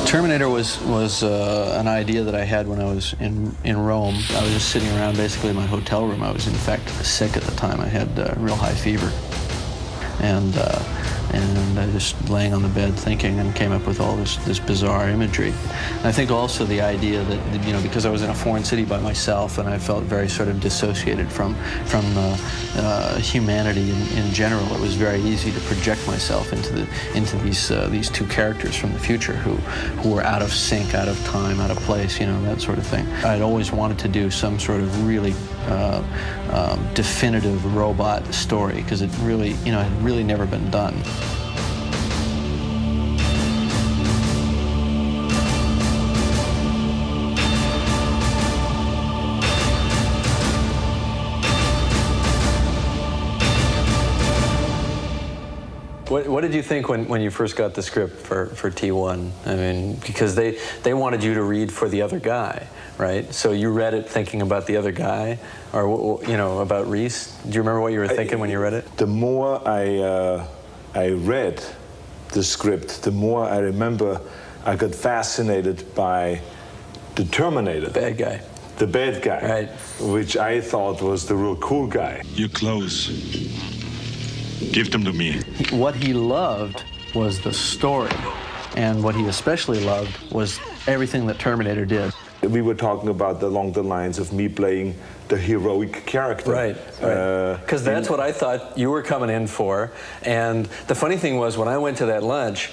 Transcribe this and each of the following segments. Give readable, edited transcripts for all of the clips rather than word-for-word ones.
Terminator was an idea that I had when I was in Rome. I was just sitting around basically in my hotel room. I was in fact sick at the time. I had real high fever. And I just laying on the bed thinking and came up with all this bizarre imagery. And I think also the idea that, you know, because I was in a foreign city by myself and I felt very sort of dissociated from humanity in general, it was very easy to project myself into these two characters from the future who were out of sync, out of time, out of place, you know, that sort of thing. I'd always wanted to do some sort of really definitive robot story because it really, you know, had really never been done. What did you think when you first got the script for T1? I mean, because they wanted you to read for the other guy, right? So you read it thinking about the other guy, or, you know, about Reese? Do you remember what you were thinking when you read it? The more I read the script, the more I remember I got fascinated by the Terminator. Bad guy. The bad guy. Right. Which I thought was the real cool guy. Your clothes. Give them to me. What he loved was the story, and what he especially loved was everything that Terminator did. We were talking about along the lines of me playing the heroic character. Right, because that's what I thought you were coming in for. And the funny thing was, when I went to that lunch,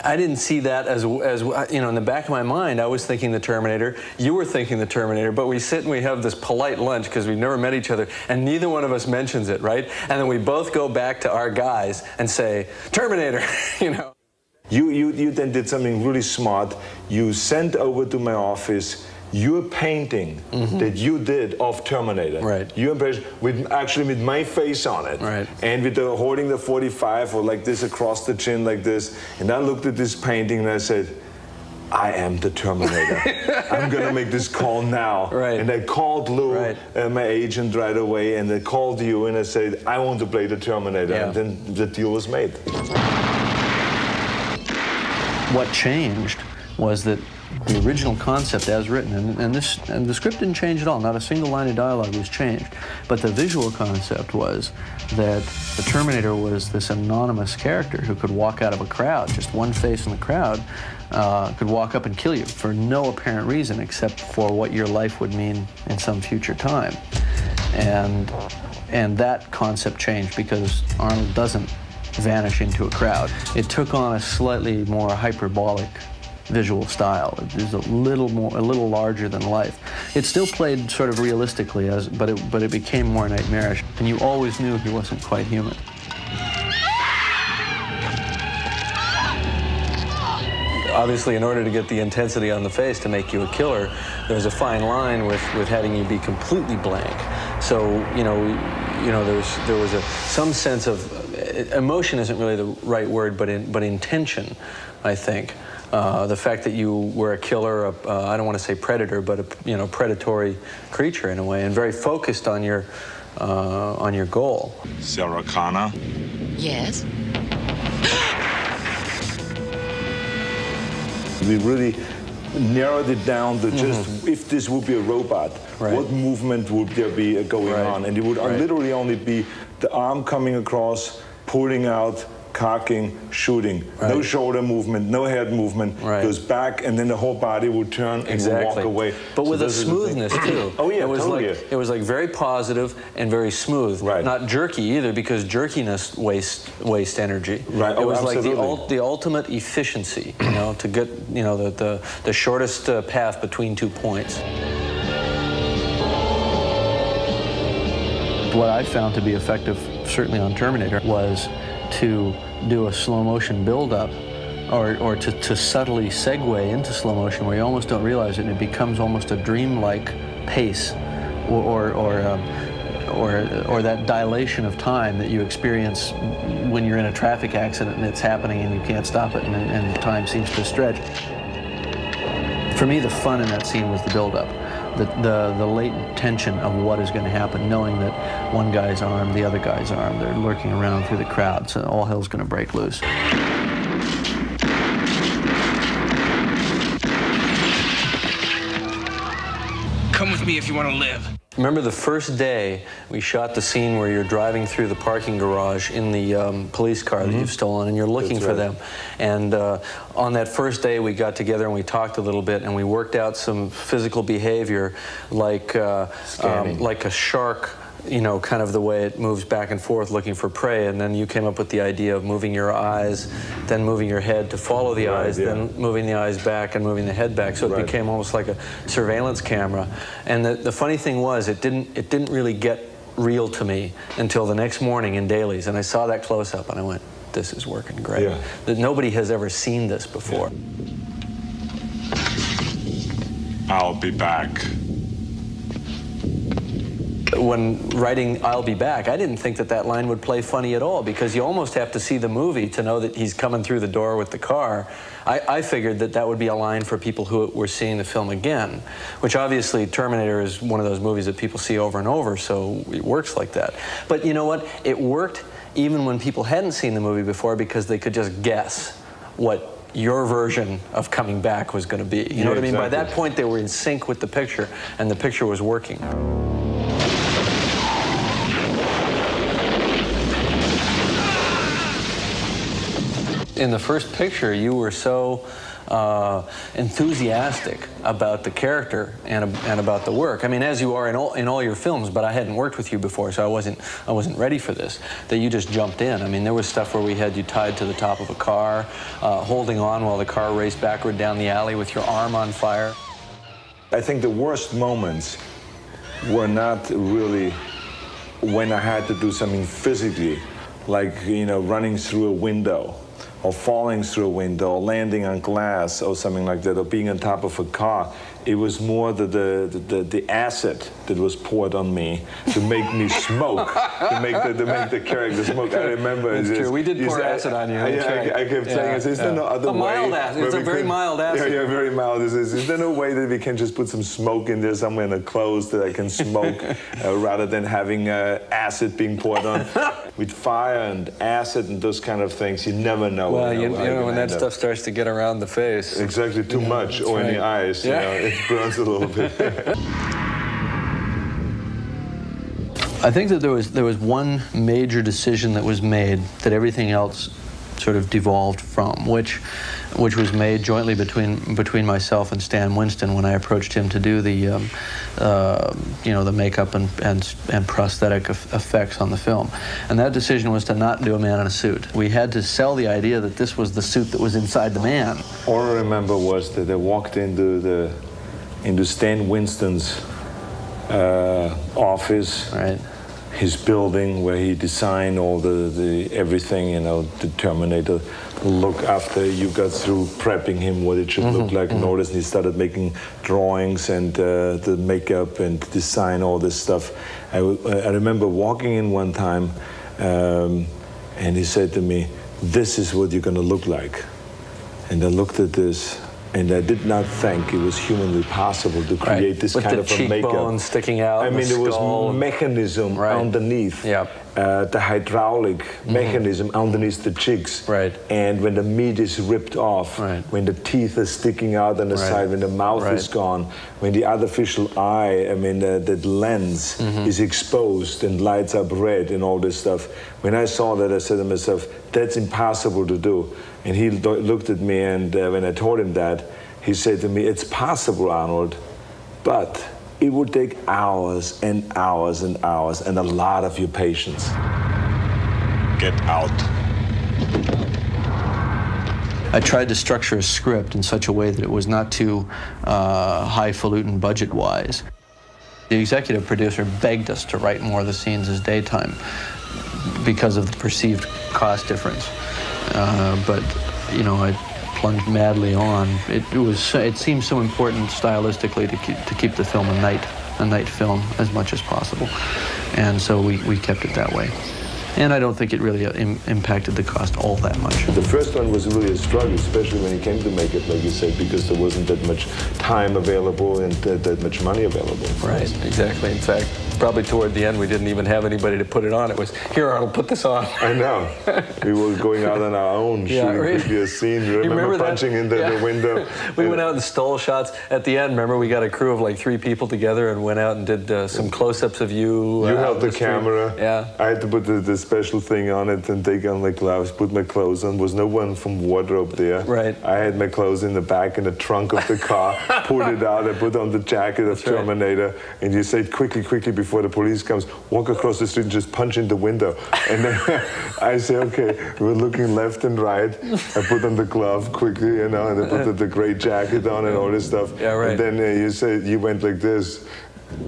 I didn't see that as you know, in the back of my mind, I was thinking the Terminator, you were thinking the Terminator, but we sit and we have this polite lunch because we've never met each other, and neither one of us mentions it, right? And then we both go back to our guys and say, Terminator, you know. You then did something really smart. You sent over to my office your painting that you did of Terminator. Right. You impressed actually with my face on it. Right. And with the holding the 45 or like this across the chin like this. And I looked at this painting and I said, I am the Terminator. I'm gonna make this call now. Right. And I called Lou, right. My agent, right away, and I called you and I said, I want to play the Terminator. Yeah. And then the deal was made. What changed was that the original concept as written, and the script didn't change at all, not a single line of dialogue was changed, but the visual concept was that the Terminator was this anonymous character who could walk out of a crowd, just one face in the crowd, could walk up and kill you for no apparent reason except for what your life would mean in some future time. And that concept changed because Arnold doesn't vanish into a crowd. It took on a slightly more hyperbolic visual style. It was a little larger than life. It still played sort of realistically, but it became more nightmarish, and you always knew he wasn't quite human. Obviously, in order to get the intensity on the face to make you a killer, there's a fine line with having you be completely blank. So, you know, there was some sense of emotion isn't really the right word, but intention, I think. The fact that you were a killer, I don't want to say predator, but a predatory creature in a way, and very focused on your goal. Sarah Connor? Yes? We really narrowed it down to just if this would be a robot, what movement would there be going on? And it would literally only be the arm coming across, pulling out, cocking, shooting. No shoulder movement, no head movement. Goes back, and then the whole body would turn and walk away. But with a smoothness too. Oh yeah, it was like very positive and very smooth. Not jerky either, because jerkiness wastes energy. Right. It was like the ultimate efficiency, you know, to get, you know, the shortest path between 2 points. What I found to be effective, certainly on Terminator, was to do a slow motion build-up, or to subtly segue into slow motion where you almost don't realize it, and it becomes almost a dreamlike pace, or that dilation of time that you experience when you're in a traffic accident and it's happening and you can't stop it, and time seems to stretch. For me, the fun in that scene was the build-up. The latent tension of what is going to happen, knowing that one guy's armed, the other guy's armed, they're lurking around through the crowd, so all hell's going to break loose. me if you want to live. Remember the first day we shot the scene where you're driving through the parking garage in the police car that you've stolen, and you're looking for them. And on that first day we got together and we talked a little bit, and we worked out some physical behavior like a shark, you know, kind of the way it moves back and forth looking for prey. And then you came up with the idea of moving your eyes, then moving your head to follow the eyes, then moving the eyes back and moving the head back. So it became almost like a surveillance camera. And the funny thing was, it didn't really get real to me until the next morning in dailies. And I saw that close-up and I went, this is working great. Yeah. That nobody has ever seen this before. I'll be back. When writing I'll Be Back, I didn't think that line would play funny at all, because you almost have to see the movie to know that he's coming through the door with the car. I figured that would be a line for people who were seeing the film again, which obviously Terminator is one of those movies that people see over and over, so it works like that. But you know what? It worked even when people hadn't seen the movie before, because they could just guess what your version of coming back was going to be. You know what I mean? By that point, they were in sync with the picture, and the picture was working. In the first picture, you were so enthusiastic about the character and about the work. I mean, as you are in all your films, but I hadn't worked with you before, so I wasn't ready for this. That you just jumped in. I mean, there was stuff where we had you tied to the top of a car, holding on while the car raced backward down the alley with your arm on fire. I think the worst moments were not really when I had to do something physically, like, you know, running through a window, or falling through a window, or landing on glass, or something like that, or being on top of a car. It was more the acid that was poured on me to make me smoke, to make the character smoke. I remember. That's true. We did pour acid on you. I kept saying, is there no other way? Mild acid. It's a very mild acid. Yeah, very mild. Is there no way that we can just put some smoke in there somewhere in the clothes that I can smoke, rather than having acid being poured on? With fire and acid and those kind of things, you never know. Well, you know when that stuff starts to get around the face. Exactly, too much, or in the eyes, you know, it burns a little bit. I think that there was one major decision that was made that everything else sort of devolved from, which was made jointly between myself and Stan Winston when I approached him to do the you know, the makeup and prosthetic effects on the film. And that decision was to not do a man in a suit. We had to sell the idea that this was the suit that was inside the man. All I remember was that I walked into Stan Winston's office, right, his building where he designed all the everything, you know, the Terminator look after you got through prepping him what it should look like and all this, and he started making drawings and the makeup and design all this stuff. I remember walking in one time and he said to me, "This is what you're gonna look like." And I looked at this, and I did not think it was humanly possible to create this kind of a makeup. With the cheekbones sticking out. I mean, there was mechanism underneath. Yep. The hydraulic mechanism underneath the cheeks. Right. And when the meat is ripped off, when the teeth are sticking out on the side, when the mouth is gone, when the artificial eye, I mean, that lens is exposed and lights up red and all this stuff. When I saw that, I said to myself, that's impossible to do. And he looked at me, and when I told him that, he said to me, "It's possible, Arnold, but it would take hours and hours and hours and a lot of your patience." Get out. I tried to structure a script in such a way that it was not too highfalutin budget-wise. The executive producer begged us to write more of the scenes as daytime because of the perceived cost difference. But you know, I plunged madly on. It seemed so important stylistically to keep the film a night film as much as possible, and so we kept it that way. And I don't think it really impacted the cost all that much. The first one was really a struggle, especially when he came to make it, like you said, because there wasn't that much time available and that much money available. Right, exactly. In fact, Probably toward the end, we didn't even have anybody to put it on. It was, here, Arnold, put this on. I know. We were going out on our own, shooting quickly a scene. Remember punching into the window? We went out and stole shots. At the end, remember, we got a crew of like 3 people together and went out and did some close-ups of you. You held the camera. Yeah. I had to put the special thing on it and take on my gloves, put my clothes on. There was no one from wardrobe there. Right. I had my clothes in the back in the trunk of the car, pulled it out, I put on the jacket of Terminator, and you said, quickly, before the police comes, walk across the street and just punch in the window. And then I say, okay, we're looking left and right. I put on the glove quickly, you know, and I put the gray jacket on and all this stuff. Yeah, right. And then you said you went like this,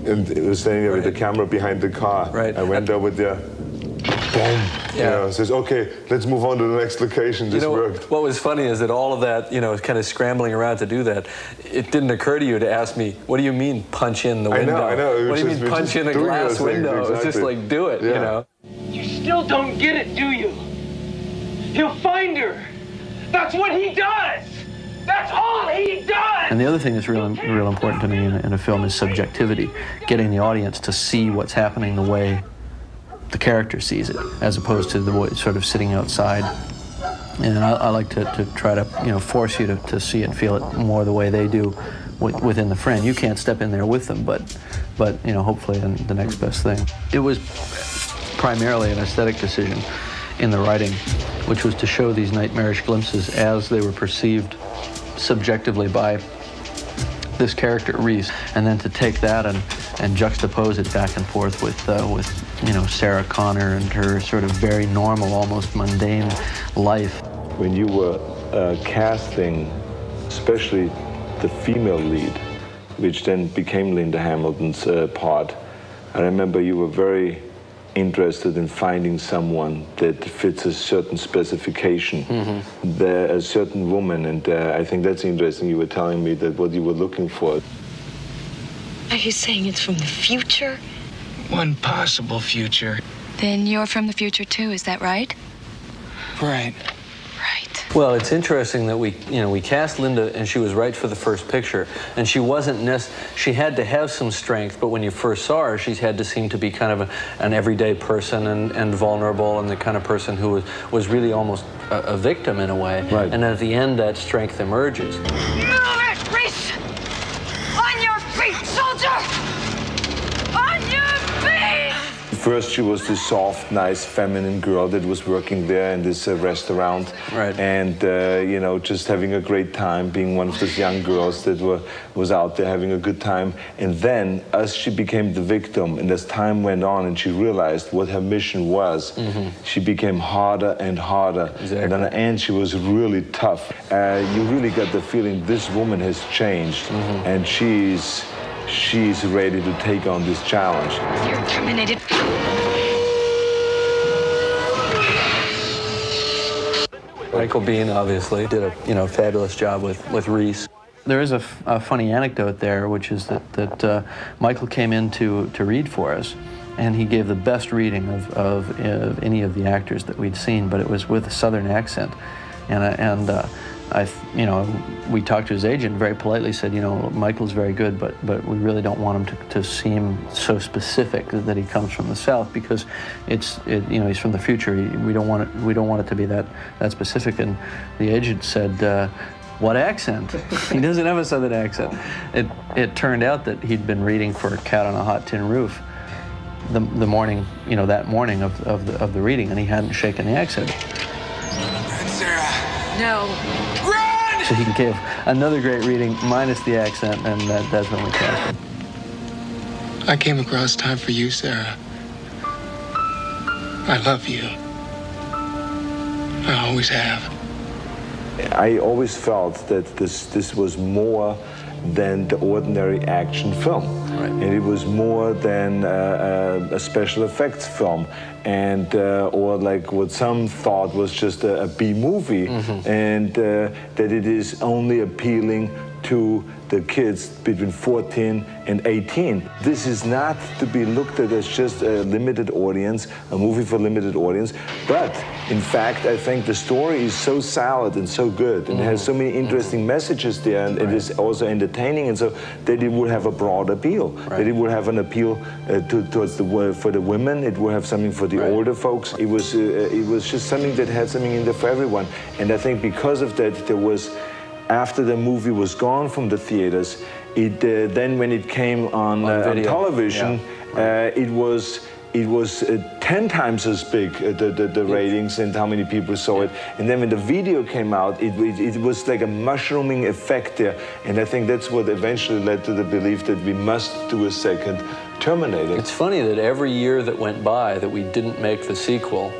and it was standing there with the camera behind the car. Right. I went over there, boom. Yeah. You know, says, okay, let's move on to the next location. This worked. What was funny is that all of that, you know, kind of scrambling around to do that, it didn't occur to you to ask me, what do you mean punch in the window? I know. What do you mean punch in a glass window? Exactly. It's just like, do it, you know. You still don't get it, do you? He'll find her. That's what he does. That's all he does. And the other thing that's real important to me in a film is subjectivity, getting the audience to see what's happening the way the character sees it, as opposed to the way it's sort of sitting outside. And I like to try to, you know, force you to see it, feel it more the way they do within the frame. You can't step in there with them, but you know, hopefully the next best thing. It was primarily an aesthetic decision in the writing, which was to show these nightmarish glimpses as they were perceived subjectively by this character, Reese, and then to take that and juxtapose it back and forth with you know, Sarah Connor and her sort of very normal, almost mundane life. When you were casting, especially the female lead, which then became Linda Hamilton's part, I remember you were very interested in finding someone that fits a certain specification, a certain woman, and I think that's interesting. You were telling me that what you were looking for. Are you saying it's from the future? One possible future. Then you're from the future too, is that right? Right. Right. Well, it's interesting that we cast Linda and she was right for the first picture, and she wasn't she had to have some strength, but when you first saw her, she had to seem to be kind of an everyday person and vulnerable, and the kind of person who was really almost a victim in a way. Right. And at the end, that strength emerges. Move it, Reese! On your feet, soldier! On your feet! First, she was this soft, nice, feminine girl that was working there in this restaurant, right. And you know, just having a great time, being one of those young girls that was out there having a good time. And then, as she became the victim, and as time went on, and she realized what her mission was, she became harder and harder. Exactly. And at the end, she was really tough. You really got the feeling this woman has changed, and she's ready to take on this challenge. You're terminated. Michael Biehn obviously did a fabulous job with Reese. There is a funny anecdote there, which is that Michael came in to read for us, and he gave the best reading of any of the actors that we'd seen, but it was with a Southern accent, you know, we talked to his agent, very politely said, you know, Michael's very good, but we really don't want him to seem so specific that he comes from the South, because you know, he's from the future. We don't want it to be that specific. And the agent said, what accent? He doesn't have a Southern accent. It turned out that he'd been reading for Cat on a Hot Tin Roof the morning, you know, that morning of the reading, and he hadn't shaken the accent. No. Run! So he gave another great reading minus the accent, and that's when we cast him. I came across time for you, Sarah. I love you. I always have. I always felt that this was more than the ordinary action film. Right. And it was more than a special effects film, and or like what some thought was just a B movie, and that it is only appealing to the kids between 14 and 18. This is not to be looked at as just a limited audience, a movie for limited audience, but in fact, I think the story is so solid and so good, and it has so many interesting messages there, and it is also entertaining, and so that it would have a broad appeal. That it would have an appeal towards for the women. It would have something for the older folks. It was just something that had something in there for everyone, and I think because of that, there was. After the movie was gone from the theaters, then when it came on television, it was 10 times as big, the ratings and how many people saw it. And then when the video came out, it was like a mushrooming effect there. And I think that's what eventually led to the belief that we must do a second Terminator. It's funny that every year that went by that we didn't make the sequel,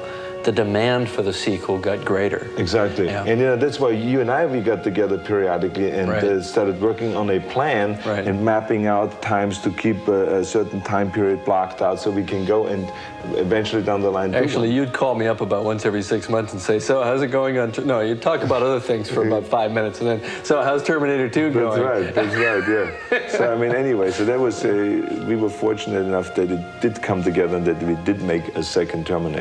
the demand for the sequel got greater. Exactly. Yeah. And that's why you and I, we got together periodically and started working on a plan and mapping out times to keep a certain time period blocked out so we can go and eventually down the line. Actually, you'd call me up about once every 6 months and say, so how's it going on? No, you'd talk about other things for about 5 minutes and then, so how's Terminator 2 going? That's right, yeah. So I mean, anyway, so that was, we were fortunate enough that it did come together and that we did make a second Terminator.